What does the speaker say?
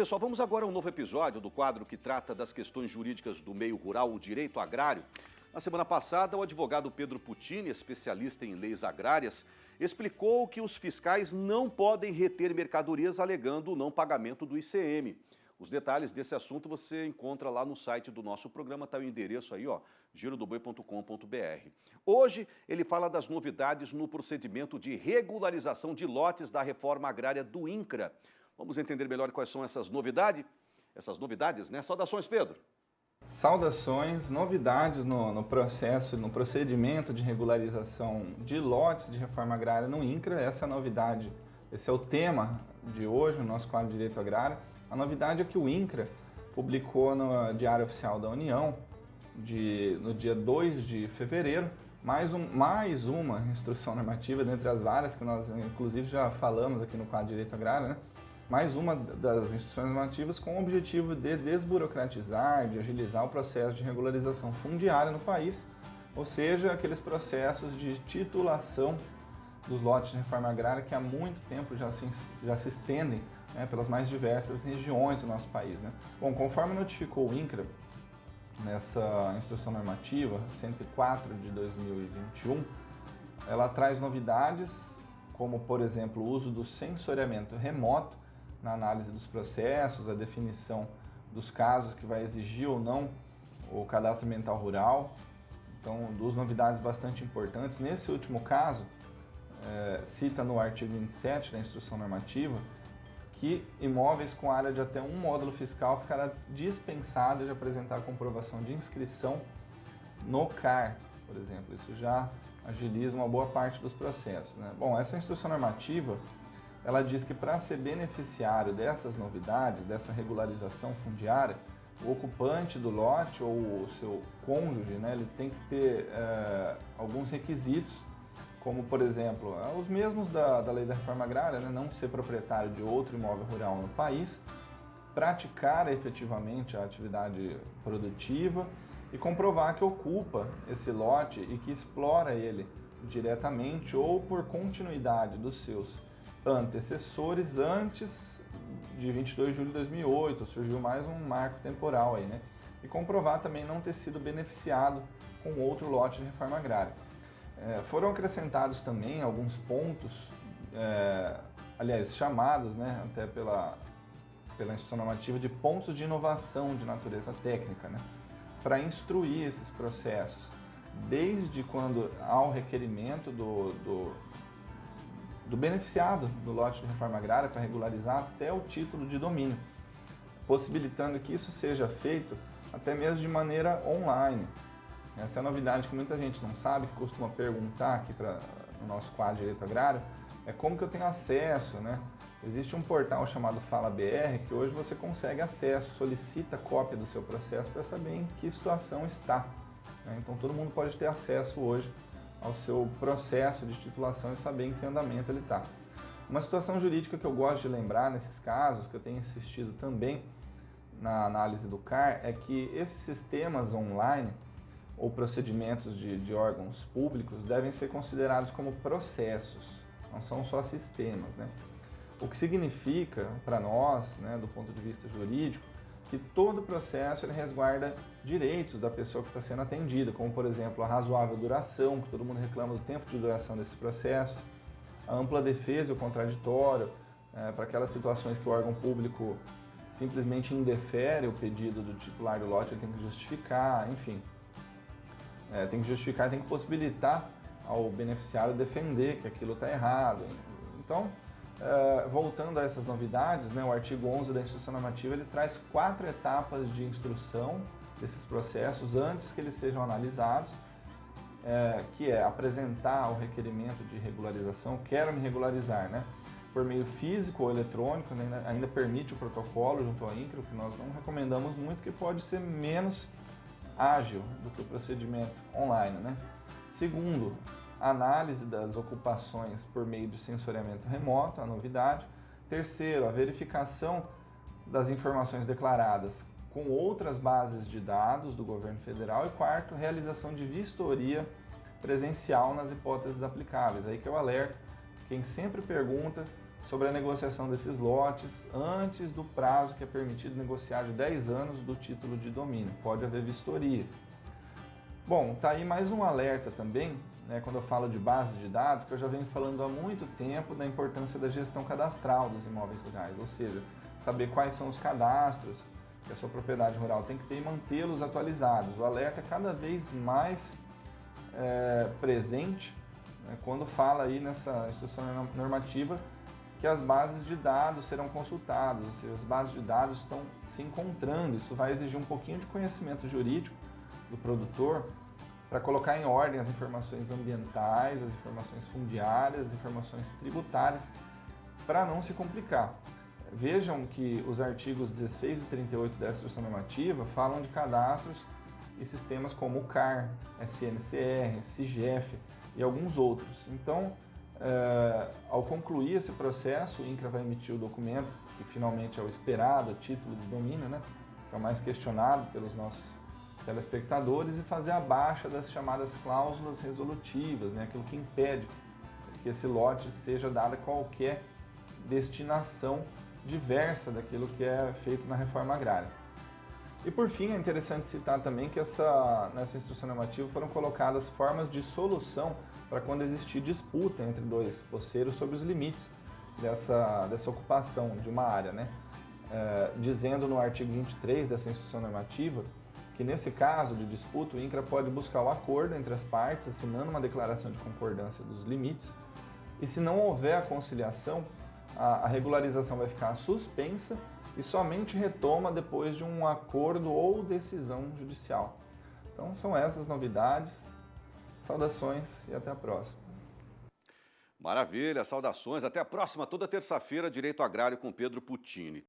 Pessoal, vamos agora a um novo episódio do quadro que trata das questões jurídicas do meio rural, o direito agrário. Na semana passada, o advogado Pedro Puccini, especialista em leis agrárias, explicou que os fiscais não podem reter mercadorias alegando o não pagamento do ICM. Os detalhes desse assunto você encontra lá no site do nosso programa, está o endereço aí, ó, girodoboi.com.br. Hoje ele fala das novidades no procedimento de regularização de lotes da reforma agrária do INCRA. Vamos entender melhor quais são essas novidades, né? Saudações, Pedro. Saudações, novidades no procedimento de regularização de lotes de reforma agrária no INCRA. Essa é a novidade, esse é o tema de hoje, no nosso quadro de Direito Agrário. A novidade é que o INCRA publicou no Diário Oficial da União, no dia 2 de fevereiro, mais uma instrução normativa, dentre as várias que nós, inclusive, já falamos aqui no quadro de Direito Agrário, né? Mais uma das instruções normativas com o objetivo de desburocratizar, de agilizar o processo de regularização fundiária no país, ou seja, aqueles processos de titulação dos lotes de reforma agrária que há muito tempo já se estendem, né, pelas mais diversas regiões do nosso país, né? Bom, conforme notificou o INCRA, nessa instrução normativa 104 de 2021, ela traz novidades como, por exemplo, o uso do sensoriamento remoto na análise dos processos, a definição dos casos que vai exigir ou não o cadastro ambiental rural. Então, duas novidades bastante importantes. Nesse último caso, cita no artigo 27 da instrução normativa que imóveis com área de até um módulo fiscal ficará dispensado de apresentar a comprovação de inscrição no CAR, por exemplo. Isso já agiliza uma boa parte dos processos, né? Bom, essa instrução normativa, ela diz que para ser beneficiário dessas novidades, dessa regularização fundiária, o ocupante do lote ou o seu cônjuge, né, ele tem que ter alguns requisitos, como, por exemplo, os mesmos da lei da reforma agrária, né, não ser proprietário de outro imóvel rural no país, praticar efetivamente a atividade produtiva e comprovar que ocupa esse lote e que explora ele diretamente ou por continuidade dos seus antecessores antes de 22 de julho de 2008, surgiu mais um marco temporal aí, né? E comprovar também não ter sido beneficiado com outro lote de reforma agrária. Foram acrescentados também alguns pontos, aliás, chamados, né, até pela instrução normativa, de pontos de inovação de natureza técnica, né, para instruir esses processos, desde quando há o requerimento do beneficiado do lote de reforma agrária para regularizar até o título de domínio, possibilitando que isso seja feito até mesmo de maneira online. Essa é a novidade que muita gente não sabe, que costuma perguntar aqui no nosso quadro de Direito Agrário, é como que eu tenho acesso, né? Existe um portal chamado Fala BR, que hoje você consegue acesso, solicita cópia do seu processo para saber em que situação está, né? Então todo mundo pode ter acesso hoje ao seu processo de titulação e saber em que andamento ele está. Uma situação jurídica que eu gosto de lembrar nesses casos, que eu tenho insistido também na análise do CAR, é que esses sistemas online ou procedimentos de órgãos públicos devem ser considerados como processos, não são só sistemas, né? O que significa para nós, né, do ponto de vista jurídico, que todo processo ele resguarda direitos da pessoa que está sendo atendida, como, por exemplo, a razoável duração, que todo mundo reclama do tempo de duração desses processos, a ampla defesa e o contraditório, para aquelas situações que o órgão público simplesmente indefere o pedido do titular do lote, ele tem que justificar, enfim. Tem que justificar, tem que possibilitar ao beneficiário defender que aquilo está errado. Então, voltando a essas novidades, né, o artigo 11 da instrução normativa ele traz 4 etapas de instrução desses processos antes que eles sejam analizados, que é apresentar o requerimento de regularização, quero me regularizar, né, por meio físico ou eletrônico, né, ainda permite o protocolo junto ao INCRA, que nós não recomendamos muito, que pode ser menos ágil do que o procedimento online, né? Segundo, análise das ocupações por meio de sensoriamento remoto, a novidade. Terceiro, a verificação das informações declaradas com outras bases de dados do governo federal. E quarto, realização de vistoria presencial nas hipóteses aplicáveis. Aí que eu alerto quem sempre pergunta sobre a negociação desses lotes antes do prazo que é permitido negociar de 10 anos do título de domínio. Pode haver vistoria. Bom, tá aí mais um alerta também, né, quando eu falo de bases de dados, que eu já venho falando há muito tempo da importância da gestão cadastral dos imóveis rurais, ou seja, saber quais são os cadastros que a sua propriedade rural tem que ter e mantê-los atualizados. O alerta é cada vez mais presente, né, quando fala aí nessa instrução normativa que as bases de dados serão consultadas, ou seja, as bases de dados estão se encontrando. Isso vai exigir um pouquinho de conhecimento jurídico do produtor para colocar em ordem as informações ambientais, as informações fundiárias, as informações tributárias, para não se complicar. Vejam que os artigos 16 e 38 dessa instrução normativa falam de cadastros e sistemas como o CAR, SNCR, CIGEF e alguns outros. Então, ao concluir esse processo, o INCRA vai emitir o documento, que finalmente é o esperado título de domínio, né, que é o mais questionado pelos nossos telespectadores, e fazer a baixa das chamadas cláusulas resolutivas, né, aquilo que impede que esse lote seja dada qualquer destinação diversa daquilo que é feito na reforma agrária. E por fim, é interessante citar também que nessa instrução normativa foram colocadas formas de solução para quando existir disputa entre dois posseiros sobre os limites dessa ocupação de uma área, né? Dizendo no artigo 23 dessa instrução normativa que nesse caso de disputa o INCRA pode buscar o acordo entre as partes, assinando uma declaração de concordância dos limites, e se não houver a conciliação, a regularização vai ficar suspensa e somente retoma depois de um acordo ou decisão judicial. Então são essas novidades. Saudações e até a próxima. Maravilha, saudações. Até a próxima, toda terça-feira, Direito Agrário com Pedro Puccini.